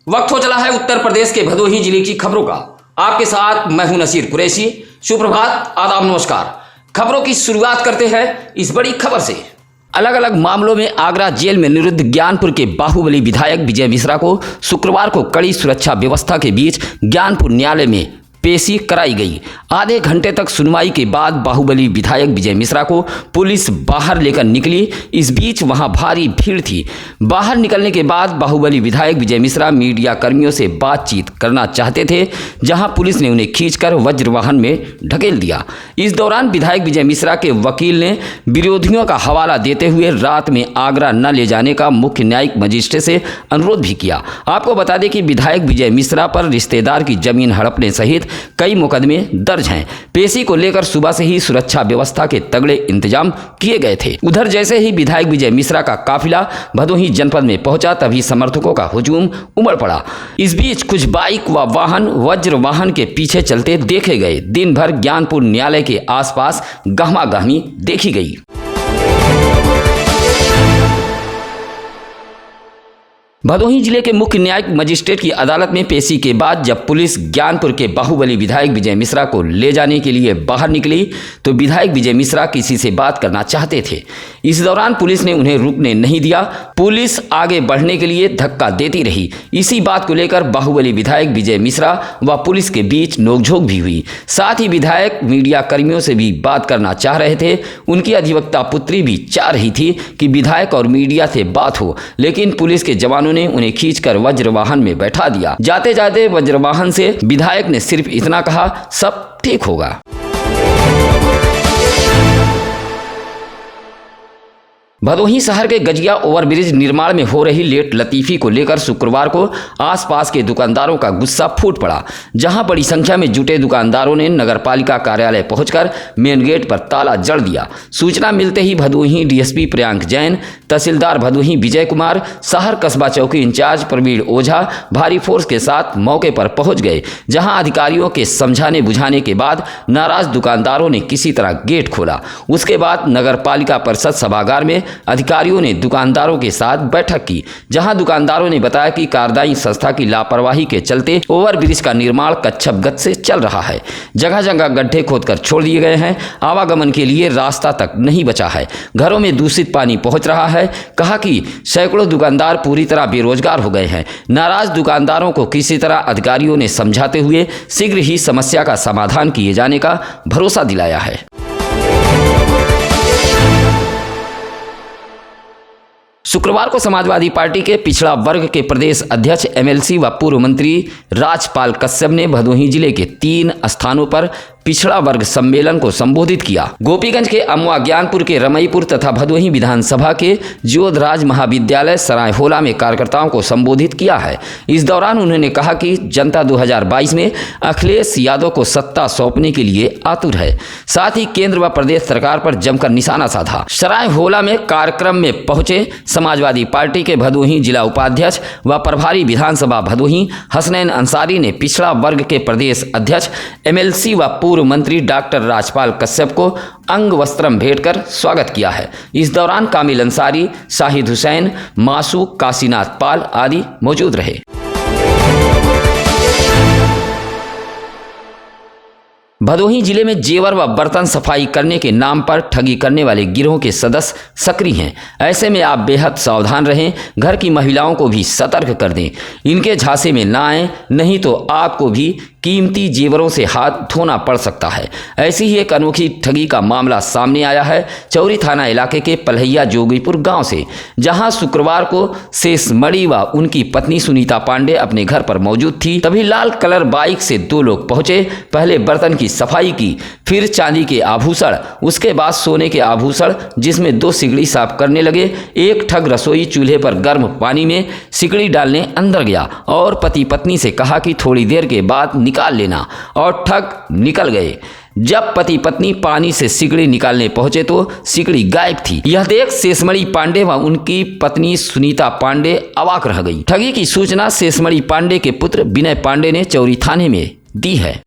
वक्त हो चला है उत्तर प्रदेश के भदोही जिले की खबरों का। आपके साथ मैं हूं नसीर कुरैशी। सुप्रभात, आदाब, नमस्कार। खबरों की शुरुआत करते हैं इस बड़ी खबर से। अलग अलग मामलों में आगरा जेल में निरुद्ध ज्ञानपुर के बाहुबली विधायक विजय मिश्रा को शुक्रवार को कड़ी सुरक्षा व्यवस्था के बीच ज्ञानपुर न्यायालय में पेशी कराई गई। आधे घंटे तक सुनवाई के बाद बाहुबली विधायक विजय मिश्रा को पुलिस बाहर लेकर निकली। इस बीच वहां भारी भीड़ थी। बाहर निकलने के बाद बाहुबली विधायक विजय मिश्रा मीडिया कर्मियों से बातचीत करना चाहते थे, जहां पुलिस ने उन्हें खींचकर वज्र वाहन में ढकेल दिया। इस दौरान विधायक विजय मिश्रा के वकील ने विरोधियों का हवाला देते हुए रात में आगरा न ले जाने का मुख्य न्यायिक मजिस्ट्रेट से अनुरोध भी किया। आपको बता दें कि विधायक विजय मिश्रा पर रिश्तेदार की जमीन हड़पने सहित कई मुकदमे दर्ज हैं। पेशी को लेकर सुबह से ही सुरक्षा व्यवस्था के तगड़े इंतजाम किए गए थे। उधर जैसे ही विधायक विजय मिश्रा का काफिला भदोही जनपद में पहुंचा, तभी समर्थकों का हुजूम उमड़ पड़ा। इस बीच कुछ बाइक व वाहन वज्र वाहन के पीछे चलते देखे गए। दिन भर ज्ञानपुर न्यायालय के आसपास गहमागहमी देखी गई। भदोही जिले के मुख्य न्यायिक मजिस्ट्रेट की अदालत में पेशी के बाद जब पुलिस ज्ञानपुर के बाहुबली विधायक विजय मिश्रा को ले जाने के लिए बाहर निकली, तो विधायक विजय मिश्रा किसी से बात करना चाहते थे। इस दौरान पुलिस ने उन्हें रुकने नहीं दिया। पुलिस आगे बढ़ने के लिए धक्का देती रही। इसी बात को लेकर बाहुबली विधायक विजय मिश्रा व पुलिस के बीच नोकझोंक भी हुई। साथ ही विधायक मीडिया कर्मियों से भी बात करना चाह रहे थे। उनकी अधिवक्ता पुत्री भी चाह रही थी कि विधायक और मीडिया से बात हो, लेकिन पुलिस के जवानों ने उन्हें खींचकर वज्र वाहन में बैठा दिया। जाते जाते वज्र वाहन से विधायक ने सिर्फ इतना कहा, सब ठीक होगा। भदोही शहर के गजिया ओवरब्रिज निर्माण में हो रही लेट लतीफी को लेकर शुक्रवार को आसपास के दुकानदारों का गुस्सा फूट पड़ा, जहां बड़ी संख्या में जुटे दुकानदारों ने नगरपालिका कार्यालय पहुंचकर मेन गेट पर ताला जड़ दिया। सूचना मिलते ही भदोही डीएसपी प्रियांक जैन, तहसीलदार भदोही विजय कुमार, शहर कस्बा चौकी इंचार्ज प्रवीण ओझा भारी फोर्स के साथ मौके पर पहुंच गए, जहां अधिकारियों के समझाने बुझाने के बाद नाराज दुकानदारों ने किसी तरह गेट खोला। उसके बाद नगरपालिका परिषद सभागार में अधिकारियों ने दुकानदारों के साथ बैठक की, जहां दुकानदारों ने बताया कि कार्यदायी संस्था की लापरवाही के चलते ओवरब्रिज का निर्माण कच्छप गति से चल रहा है। जगह जगह गड्ढे खोदकर छोड़ दिए गए हैं। आवागमन के लिए रास्ता तक नहीं बचा है। घरों में दूषित पानी पहुंच रहा है। कहा कि सैकड़ों दुकानदार पूरी तरह बेरोजगार हो गए हैं। नाराज दुकानदारों को किसी तरह अधिकारियों ने समझाते हुए शीघ्र ही समस्या का समाधान किए जाने का भरोसा दिलाया है। शुक्रवार को समाजवादी पार्टी के पिछड़ा वर्ग के प्रदेश अध्यक्ष एमएलसी व पूर्व मंत्री राजपाल कश्यप ने भदोही जिले के 3 स्थानों पर पिछड़ा वर्ग सम्मेलन को संबोधित किया। गोपीगंज के अमवा, ज्ञानपुर के रमईपुर तथा भदोही विधानसभा के जोधराज महाविद्यालय सरायहोला में कार्यकर्ताओं को संबोधित किया है। इस दौरान उन्होंने कहा कि जनता 2022 में अखिलेश यादव को सत्ता सौंपने के लिए आतुर है। साथ ही केंद्र व प्रदेश सरकार पर जमकर निशाना साधा। सरायहोला में कार्यक्रम में पहुंचे समाजवादी पार्टी के भदोही जिला उपाध्यक्ष व प्रभारी विधानसभा भदोही हसनैन अंसारी ने पिछड़ा वर्ग के प्रदेश अध्यक्ष एमएलसी व पूर्व मंत्री डॉक्टर राजपाल कश्यप को अंग वस्त्रम भेंट कर स्वागत किया है। इस दौरान कामिल अंसारी, शाहिद हुसैन, मासू, काशीनाथ पाल आदि मौजूद रहे। भदोही जिले में जेवर व बर्तन सफाई करने के नाम पर ठगी करने वाले गिरोह के सदस्य सक्रिय हैं। ऐसे में आप बेहद सावधान रहें। घर की महिलाओं को भी सतर्क कर दें। इनके झांसे में ना आए, नहीं तो आपको भी कीमती जेवरों से हाथ धोना पड़ सकता है। ऐसी ही एक अनोखी ठगी का मामला सामने आया है चौरी थाना इलाके के पलहैया जोगीपुर गांव से, जहां शुक्रवार को शेषमणि व उनकी पत्नी सुनीता पांडे अपने घर पर मौजूद थी। तभी लाल कलर बाइक से 2 लोग पहुंचे। पहले बर्तन की सफाई की, फिर चांदी के आभूषण, उसके बाद सोने के आभूषण, जिसमें 2 सिगड़ी साफ करने लगे। एक ठग रसोई चूल्हे पर गर्म पानी में सिगड़ी डालने अंदर गया और पति पत्नी से कहा कि थोड़ी देर के बाद निकाल लेना, और ठग निकल गए। जब पति पत्नी पानी से सिगड़ी निकालने पहुंचे तो सिगड़ी गायब थी। यह देख शेषमणि पांडे व उनकी पत्नी सुनीता पांडे अवाक रह गई। ठगी की सूचना शेषमणि पांडे के पुत्र विनय पांडे ने चौरी थाने में दी है।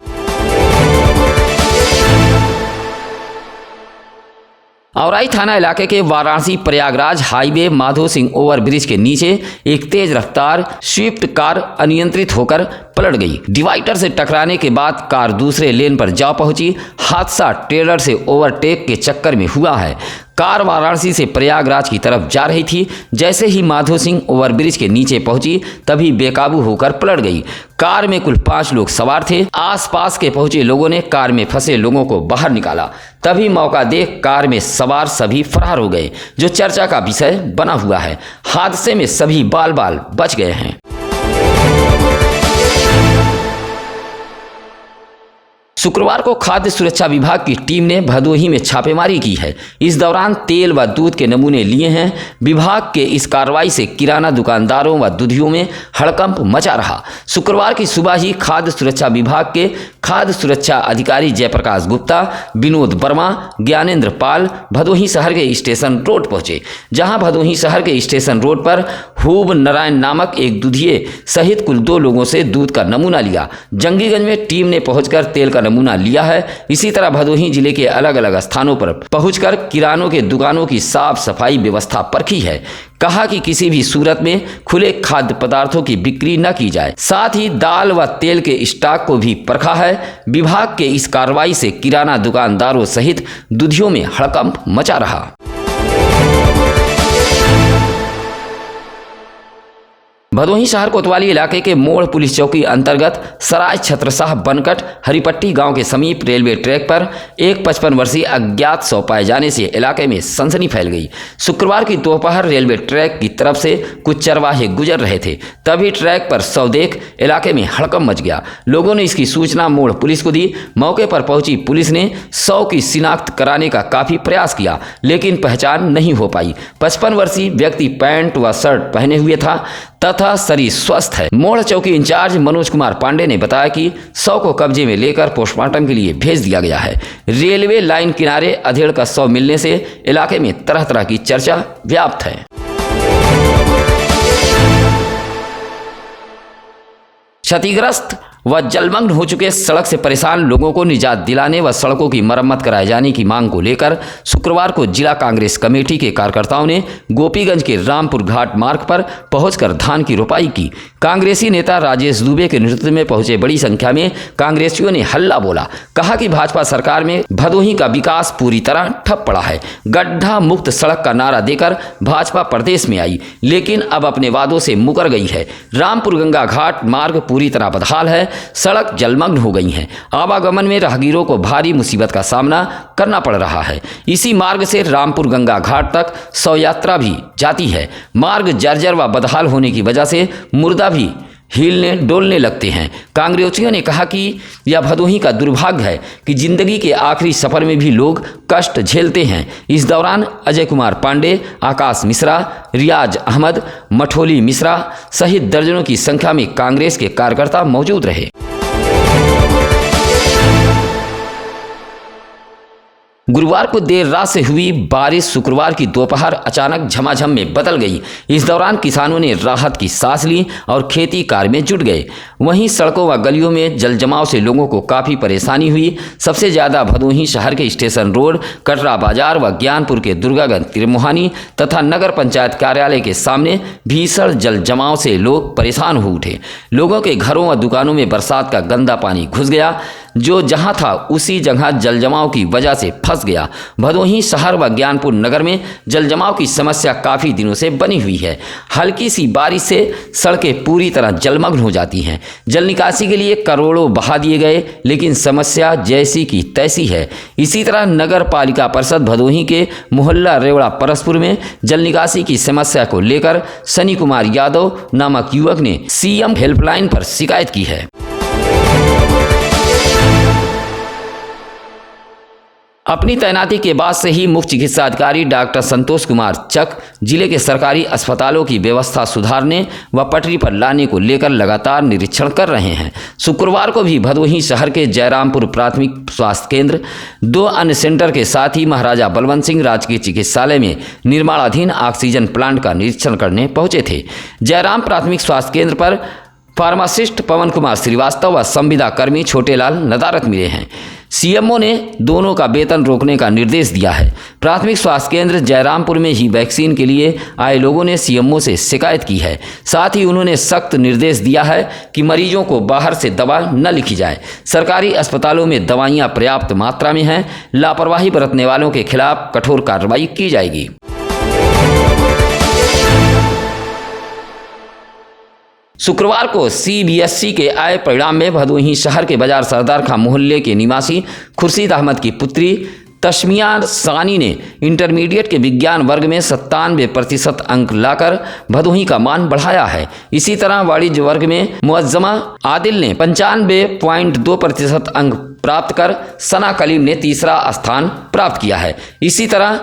औराई थाना इलाके के वाराणसी प्रयागराज हाईवे माधो सिंह ओवरब्रिज के नीचे एक तेज रफ्तार स्विफ्ट कार अनियंत्रित होकर पलट गई। डिवाइडर से टकराने के बाद कार दूसरे लेन पर जा पहुंची। हादसा ट्रेलर से ओवरटेक के चक्कर में हुआ है। कार वाराणसी से प्रयागराज की तरफ जा रही थी। जैसे ही माधो सिंह ओवरब्रिज के नीचे पहुंची तभी बेकाबू होकर पलट गई। कार में कुल 5 लोग सवार थे। आसपास के पहुंचे लोगों ने कार में फंसे लोगों को बाहर निकाला। तभी मौका देख कार में सवार सभी फरार हो गए, जो चर्चा का विषय बना हुआ है। हादसे में सभी बाल बाल बच गए हैं। शुक्रवार को खाद्य सुरक्षा विभाग की टीम ने भदोही में छापेमारी की है। इस दौरान तेल व दूध के नमूने लिए हैं। विभाग के इस कार्रवाई से किराना दुकानदारों व दूधियों में हड़कंप मचा रहा। शुक्रवार की सुबह ही खाद्य सुरक्षा विभाग के खाद्य सुरक्षा अधिकारी जयप्रकाश गुप्ता, विनोद वर्मा, ज्ञानेंद्र पाल भदोही शहर के स्टेशन रोड पहुंचे, जहां भदोही शहर के स्टेशन रोड पर खूब नारायण नामक एक दूधिये सहित कुल 2 लोगों से दूध का नमूना लिया। जंगीगंज में टीम ने पहुंचकर तेल का नमूना लिया है। इसी तरह भदोही जिले के अलग अलग स्थानों पर पहुंचकर किरानों के दुकानों की साफ सफाई व्यवस्था परखी है। कहा कि किसी भी सूरत में खुले खाद्य पदार्थों की बिक्री न की जाए। साथ ही दाल व तेल के स्टॉक को भी परखा है। विभाग के इस कार्रवाई से किराना दुकानदारों सहित दूधियों में हड़कंप मचा रहा। भदोही शहर कोतवाली इलाके के मोड़ पुलिस चौकी अंतर्गत सराय छत्रसाह बनकट हरिपट्टी गांव के समीप रेलवे ट्रैक पर एक 55 वर्षीय अज्ञात शव पाए जाने से इलाके में सनसनी फैल गई। शुक्रवार की दोपहर रेलवे ट्रैक की तरफ से कुछ चरवाहे गुजर रहे थे, तभी ट्रैक पर शव देख इलाके में हड़कंप मच गया। लोगों ने इसकी सूचना मोड़ पुलिस को दी। मौके पर पहुंची पुलिस ने शव की शिनाख्त कराने का काफी प्रयास किया, लेकिन पहचान नहीं हो पाई। 55 वर्षीय व्यक्ति पैंट व शर्ट पहने हुए था तथा शरीर स्वस्थ है। मोड़ चौकी इंचार्ज मनोज कुमार पांडे ने बताया कि शव को कब्जे में लेकर पोस्टमार्टम के लिए भेज दिया गया है। रेलवे लाइन किनारे अधेड़ का शव मिलने से इलाके में तरह तरह की चर्चा व्याप्त है। क्षतिग्रस्त व जलमग्न हो चुके सड़क से परेशान लोगों को निजात दिलाने व सड़कों की मरम्मत कराए जाने की मांग को लेकर शुक्रवार को जिला कांग्रेस कमेटी के कार्यकर्ताओं ने गोपीगंज के रामपुर घाट मार्ग पर पहुंचकर धान की रोपाई की। कांग्रेसी नेता राजेश दुबे के नेतृत्व में पहुंचे बड़ी संख्या में कांग्रेसियों ने हल्ला बोला। कहा कि भाजपा सरकार में भदोही का विकास पूरी तरह ठप पड़ा है। गड्ढा मुक्त सड़क का नारा देकर भाजपा प्रदेश में आई, लेकिन अब अपने वादों से मुकर गई है। रामपुर गंगा घाट मार्ग पूरी तरह बदहाल है। सड़क जलमग्न हो गई हैं। आवागमन में राहगीरों को भारी मुसीबत का सामना करना पड़ रहा है। इसी मार्ग से रामपुर गंगा घाट तक शव यात्रा भी जाती है। मार्ग जर्जर व बदहाल होने की वजह से मुर्दा भी हिलने डोलने लगते हैं। कांग्रेसियों ने कहा कि यह भदोही का दुर्भाग्य है कि जिंदगी के आखिरी सफर में भी लोग कष्ट झेलते हैं। इस दौरान अजय कुमार पांडे, आकाश मिश्रा, रियाज अहमद, मठोली मिश्रा सहित दर्जनों की संख्या में कांग्रेस के कार्यकर्ता मौजूद रहे। गुरुवार को देर रात से हुई बारिश शुक्रवार की दोपहर अचानक झमाझम में बदल गई। इस दौरान किसानों ने राहत की सांस ली और खेती कार्य में जुट गए। वहीं सड़कों व गलियों में जल जमाव से लोगों को काफ़ी परेशानी हुई। सबसे ज़्यादा भदोही शहर के स्टेशन रोड, कटरा बाजार व ज्ञानपुर के दुर्गागंज त्रिमोहानी तथा नगर पंचायत कार्यालय के सामने भीषण जल जमाव से लोग परेशान हो उठे। लोगों के घरों व दुकानों में बरसात का गंदा पानी घुस गया, जो जहां था उसी जगह जल जमाव की वजह से फंस गया। भदोही शहर व ज्ञानपुर नगर में जल जमाव की समस्या काफ़ी दिनों से बनी हुई है। हल्की सी बारिश से सड़कें पूरी तरह जलमग्न हो जाती हैं। जल निकासी के लिए करोड़ों बहा दिए गए, लेकिन समस्या जैसी की तैसी है। इसी तरह नगर पालिका परिषद भदोही के मोहल्ला रेवड़ा परसपुर में जल निकासी की समस्या को लेकर सनी कुमार यादव नामक युवक ने सीएम हेल्पलाइन पर शिकायत की है। अपनी तैनाती के बाद से ही मुख्य चिकित्सा अधिकारी डॉक्टर संतोष कुमार चक जिले के सरकारी अस्पतालों की व्यवस्था सुधारने व पटरी पर लाने को लेकर लगातार निरीक्षण कर रहे हैं। शुक्रवार को भी भदोही शहर के जयरामपुर प्राथमिक स्वास्थ्य केंद्र, 2 अन्य सेंटर के साथ ही महाराजा बलवंत सिंह राजकीय चिकित्सालय में निर्माणाधीन ऑक्सीजन प्लांट का निरीक्षण करने पहुंचे थे। जयराम प्राथमिक स्वास्थ्य केंद्र पर फार्मासिस्ट पवन कुमार श्रीवास्तव व संविदा कर्मी छोटेलाल नदारत मिले हैं। सीएमओ ने दोनों का वेतन रोकने का निर्देश दिया है। प्राथमिक स्वास्थ्य केंद्र जयरामपुर में ही वैक्सीन के लिए आए लोगों ने सीएमओ से शिकायत की है। साथ ही उन्होंने सख्त निर्देश दिया है कि मरीजों को बाहर से दवा न लिखी जाए। सरकारी अस्पतालों में दवाइयां पर्याप्त मात्रा में हैं। लापरवाही बरतने वालों के खिलाफ कठोर कार्रवाई की जाएगी। शुक्रवार को सीबीएसई के आए परिणाम में भदोही शहर के बाजार सरदार खां मोहल्ले के निवासी खुर्शीद अहमद की पुत्री तस्मिया सानी ने इंटरमीडिएट के विज्ञान वर्ग में 97% अंक लाकर भदोही का मान बढ़ाया है। इसी तरह वाणिज्य वर्ग में मुअज्जमा आदिल ने 95.2% अंक प्राप्त कर सना कलीम ने तीसरा स्थान प्राप्त किया है। इसी तरह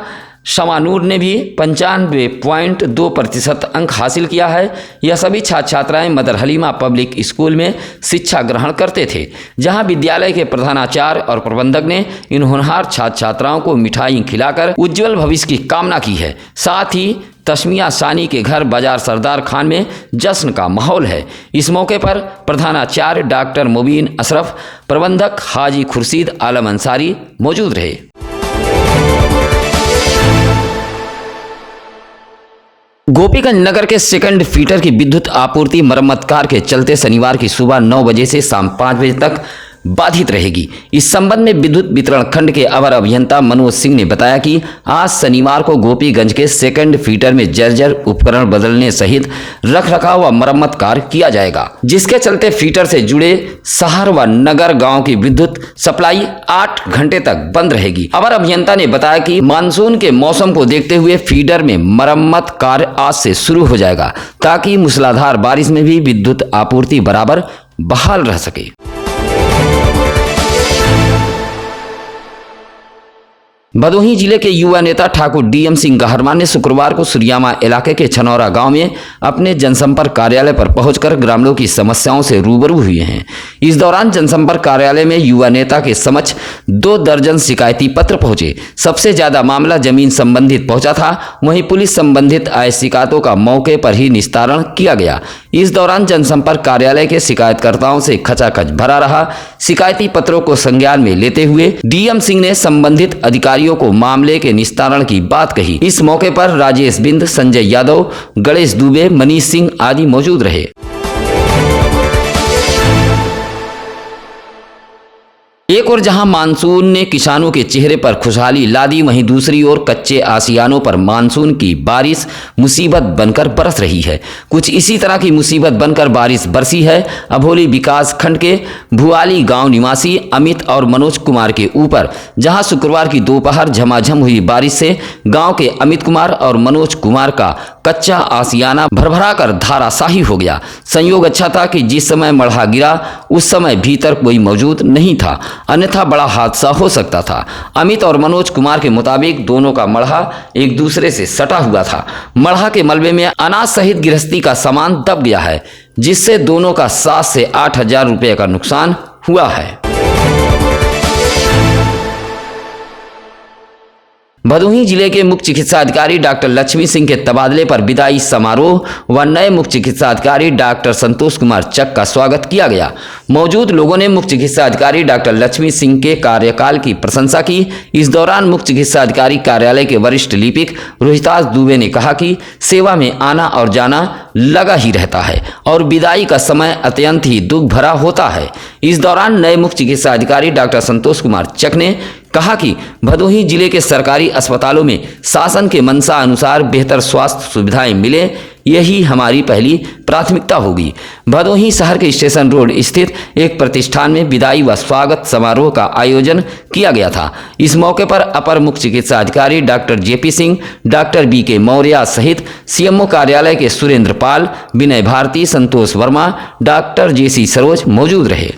शमानूर ने भी 95.2% अंक हासिल किया है। यह सभी छात्र छात्राएं मदर हलीमा पब्लिक स्कूल में शिक्षा ग्रहण करते थे, जहां विद्यालय के प्रधानाचार्य और प्रबंधक ने इन होनहार छात्र छात्राओं को मिठाई खिलाकर उज्जवल भविष्य की कामना की है। साथ ही तस्मिया सानी के घर बाजार सरदार खान में जश्न का माहौल है। इस मौके पर प्रधानाचार्य डॉक्टर मुबीन अशरफ, प्रबंधक हाजी खुर्शीद आलम अंसारी मौजूद रहे। गोपीगंज नगर के सेकंड फीटर की विद्युत आपूर्ति मरम्मत कार्य के चलते शनिवार की सुबह 9 बजे से शाम 5 बजे तक बाधित रहेगी। इस संबंध में विद्युत वितरण खंड के अवर अभियंता मनोज सिंह ने बताया कि आज शनिवार को गोपीगंज के सेकंड फीटर में जर्जर उपकरण बदलने सहित रखरखाव व मरम्मत कार्य किया जाएगा, जिसके चलते फीटर से जुड़े शहर व नगर गांव की विद्युत सप्लाई 8 घंटे तक बंद रहेगी। अवर अभियंता ने बताया कि मानसून के मौसम को देखते हुए फीडर में मरम्मत कार्य आज से शुरू हो जाएगा, ताकि मूसलाधार बारिश में भी विद्युत आपूर्ति बराबर बहाल रह सके। भदोही जिले के युवा नेता ठाकुर डीएम सिंह गहरमान ने शुक्रवार को सुरियामा इलाके के छनौरा गांव में अपने जनसंपर्क कार्यालय पर पहुंचकर ग्रामीणों की समस्याओं से रूबरू हुए हैं। इस दौरान जनसंपर्क कार्यालय में युवा नेता के समक्ष 2 दर्जन शिकायती पत्र पहुंचे। सबसे ज्यादा मामला जमीन संबंधित पहुंचा था। वहीं पुलिस संबंधित आए शिकायतों का मौके पर ही निस्तारण किया गया। इस दौरान जनसंपर्क कार्यालय के शिकायतकर्ताओं से खचाखच भरा रहा। शिकायती पत्रों को संज्ञान में लेते हुए डीएम सिंह ने संबंधित अधिकारियों को मामले के निस्तारण की बात कही। इस मौके पर राजेश बिंद, संजय यादव, गणेश दुबे, मनीष सिंह आदि मौजूद रहे। एक और जहां मानसून ने किसानों के चेहरे पर खुशहाली ला दी, वहीं दूसरी ओर कच्चे आशियानों पर मानसून की बारिश मुसीबत बनकर बरस रही है। कुछ इसी तरह की मुसीबत बनकर बारिश बरसी है अभोली विकास खंड के भुआली गांव निवासी अमित और मनोज कुमार के ऊपर, जहां शुक्रवार की दोपहर झमाझम हुई बारिश से गांव के अमित कुमार और मनोज कुमार का कच्चा आशियाना भरभरा कर धाराशाही हो गया। संयोग अच्छा था कि जिस समय मलहा गिरा उस समय भीतर कोई मौजूद नहीं था, अन्यथा बड़ा हादसा हो सकता था। अमित और मनोज कुमार के मुताबिक दोनों का मलहा एक दूसरे से सटा हुआ था। मलहा के मलबे में अनाज सहित गृहस्थी का सामान दब गया है, जिससे दोनों का 7 से 8 हजार रुपये का नुकसान हुआ है। भदोही जिले के मुख्य चिकित्सा अधिकारी डॉक्टर लक्ष्मी सिंह के तबादले पर विदाई समारोह व नए मुख्य चिकित्सा अधिकारी डॉक्टर संतोष कुमार चक का स्वागत किया गया। मौजूद लोगों ने मुख्य चिकित्सा अधिकारी डॉक्टर लक्ष्मी सिंह के कार्यकाल की प्रशंसा की। इस दौरान मुख्य चिकित्सा अधिकारी कार्यालय के वरिष्ठ लिपिक रोहितास दुबे ने कहा कि सेवा में आना और जाना लगा ही रहता है और विदाई का समय अत्यंत ही दुख भरा होता है। इस दौरान नए मुख्य चिकित्सा अधिकारी डॉक्टर संतोष कुमार चक ने कहा कि भदोही जिले के सरकारी अस्पतालों में शासन के मंशा अनुसार बेहतर स्वास्थ्य सुविधाएं मिले, यही हमारी पहली प्राथमिकता होगी। भदोही शहर के स्टेशन रोड स्थित एक प्रतिष्ठान में विदाई व स्वागत समारोह का आयोजन किया गया था। इस मौके पर अपर मुख्य चिकित्सा अधिकारी doctor JP Singh, doctor BK Maurya सहित सीएमओ कार्यालय के सुरेंद्र पाल, विनय भारती, संतोष वर्मा, डॉक्टर जेसी सरोज मौजूद रहे।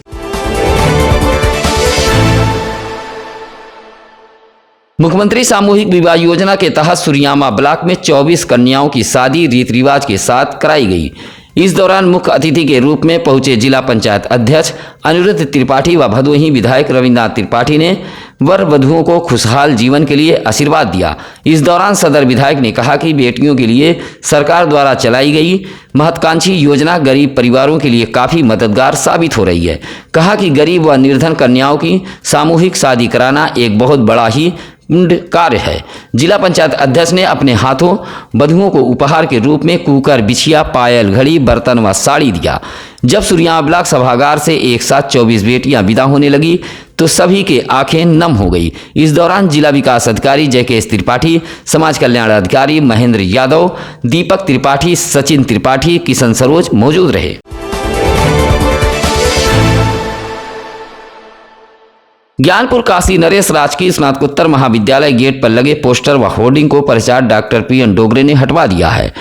मुख्यमंत्री सामूहिक विवाह योजना के तहत सुरियामा ब्लॉक में 24 कन्याओं की शादी रीति रिवाज के साथ कराई गई। इस दौरान मुख्य अतिथि के रूप में पहुंचे जिला पंचायत अध्यक्ष अनिरुद्ध त्रिपाठी व भदोही विधायक रविन्द्रनाथ त्रिपाठी ने वर वधुओं को खुशहाल जीवन के लिए आशीर्वाद दिया। इस दौरान सदर विधायक ने कहा कि बेटियों के लिए सरकार द्वारा चलाई गई महत्वाकांक्षी योजना गरीब परिवारों के लिए काफ़ी मददगार साबित हो रही है। कहा कि गरीब व निर्धन कन्याओं की सामूहिक शादी कराना एक बहुत बड़ा ही कार्य है। जिला पंचायत अध्यक्ष ने अपने हाथों वधुओं को उपहार के रूप में कुकर, बिछिया, पायल, घड़ी, बर्तन व साड़ी दिया। जब सूर्या ब्लॉक सभागार से एक साथ 24 बेटियां विदा होने लगी तो सभी के आंखें नम हो गई। इस दौरान जिला विकास अधिकारी जयके त्रिपाठी, समाज कल्याण अधिकारी महेंद्र यादव, दीपक त्रिपाठी, सचिन त्रिपाठी, किशन सरोज मौजूद रहे। ज्ञानपुर काशी नरेश राजकीय स्नातकोत्तर महाविद्यालय गेट पर लगे पोस्टर व होर्डिंग को प्राचार्य डॉक्टर पीएन डोगरे ने हटवा दिया है।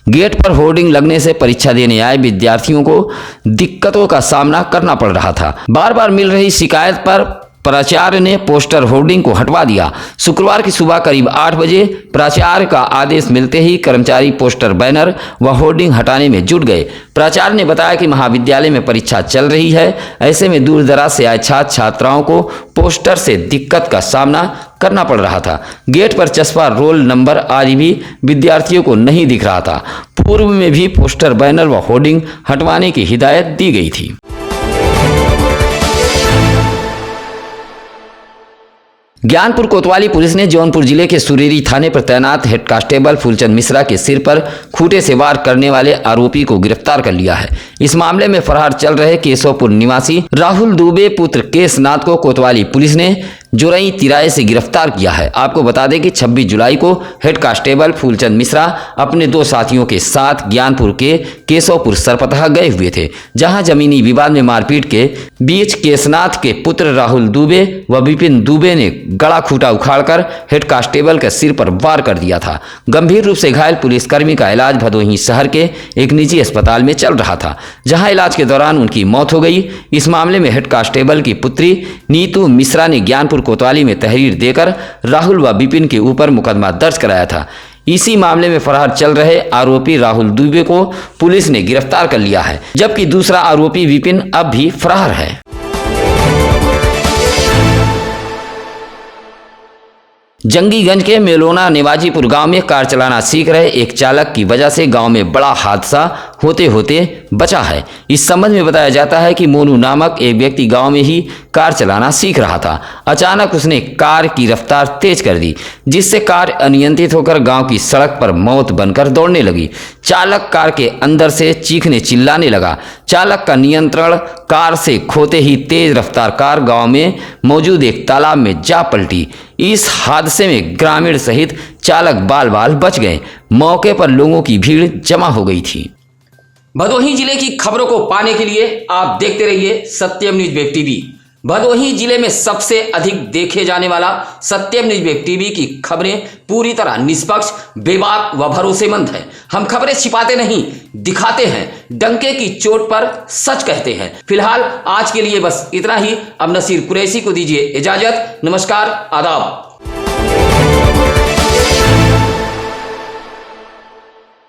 गेट पर होर्डिंग लगने से परीक्षा देने आए विद्यार्थियों को दिक्कतों का सामना करना पड़ रहा था। बार बार मिल रही शिकायत पर प्राचार्य ने पोस्टर होर्डिंग को हटवा दिया। शुक्रवार की सुबह करीब 8 बजे प्राचार्य का आदेश मिलते ही कर्मचारी पोस्टर, बैनर व होर्डिंग हटाने में जुट गए। प्राचार्य ने बताया कि महाविद्यालय में परीक्षा चल रही है, ऐसे में दूर दराज से आए छात्र छात्राओं को पोस्टर से दिक्कत का सामना करना पड़ रहा था। गेट पर चस्पा, रोल नंबर आदि भी विद्यार्थियों को नहीं दिख रहा था। पूर्व में भी पोस्टर, बैनर व होर्डिंग हटवाने की हिदायत दी गई थी। ज्ञानपुर कोतवाली पुलिस ने जौनपुर जिले के सुरेरी थाने पर तैनात हेड कांस्टेबल फूलचंद मिश्रा के सिर पर खूंटे से वार करने वाले आरोपी को गिरफ्तार कर लिया है। इस मामले में फरार चल रहे केशवपुर निवासी राहुल दुबे पुत्र केशनाथ को कोतवाली पुलिस ने जोरई तिराए से गिरफ्तार किया है। आपको बता दें कि 26 जुलाई को हेड कांस्टेबल फूलचंद मिश्रा अपने 2 साथियों के साथ ज्ञानपुर के केशवपुर सरपतहा गए हुए थे, जहां जमीनी विवाद में मारपीट के बीच केशनाथ के पुत्र राहुल दुबे व विपिन दुबे ने गला खूंटा उखाड़कर हेड कांस्टेबल के सिर पर वार कर दिया था। गंभीर रूप से घायल पुलिसकर्मी का इलाज भदोही शहर के एक निजी अस्पताल में चल रहा था, जहां इलाज के दौरान उनकी मौत हो गई। इस मामले में हेड कांस्टेबल की पुत्री नीतू मिश्रा ने ज्ञानपुर कोतवाली में तहरीर देकर राहुल व विपिन के ऊपर मुकदमा दर्ज कराया था। इसी मामले में फरार चल रहे आरोपी राहुल दुबे को पुलिस ने गिरफ्तार कर लिया है, जबकि दूसरा आरोपी विपिन अब भी फरार है। जंगीगंज के मेलोना नेवाजीपुर गांव में कार चलाना सीख रहे एक चालक की वजह से गांव में बड़ा हादसा होते होते बचा है। इस संबंध में बताया जाता है कि मोनू नामक एक व्यक्ति गांव में ही कार चलाना सीख रहा था। अचानक उसने कार की रफ्तार तेज कर दी, जिससे कार अनियंत्रित होकर गांव की सड़क पर मौत बनकर दौड़ने लगी। चालक कार के अंदर से चीखने चिल्लाने लगा। चालक का नियंत्रण कार से खोते ही तेज रफ्तार कार गांव में मौजूद एक तालाब में जा पलटी। इस हादसे में ग्रामीण सहित चालक बाल बाल बच गए। मौके पर लोगों की भीड़ जमा हो गई थी। भदोही जिले की खबरों को पाने के लिए आप देखते रहिए सत्यम न्यूज वेब टीवी। भदोही जिले में सबसे अधिक देखे जाने वाला सत्यम न्यूज वेब टीवी की खबरें पूरी तरह निष्पक्ष, बेबाक व भरोसेमंद है। हम खबरें छिपाते नहीं, दिखाते हैं। डंके की चोट पर सच कहते हैं। फिलहाल आज के लिए बस इतना ही। अब नसीर कुरैशी को दीजिए इजाजत। नमस्कार, आदाब।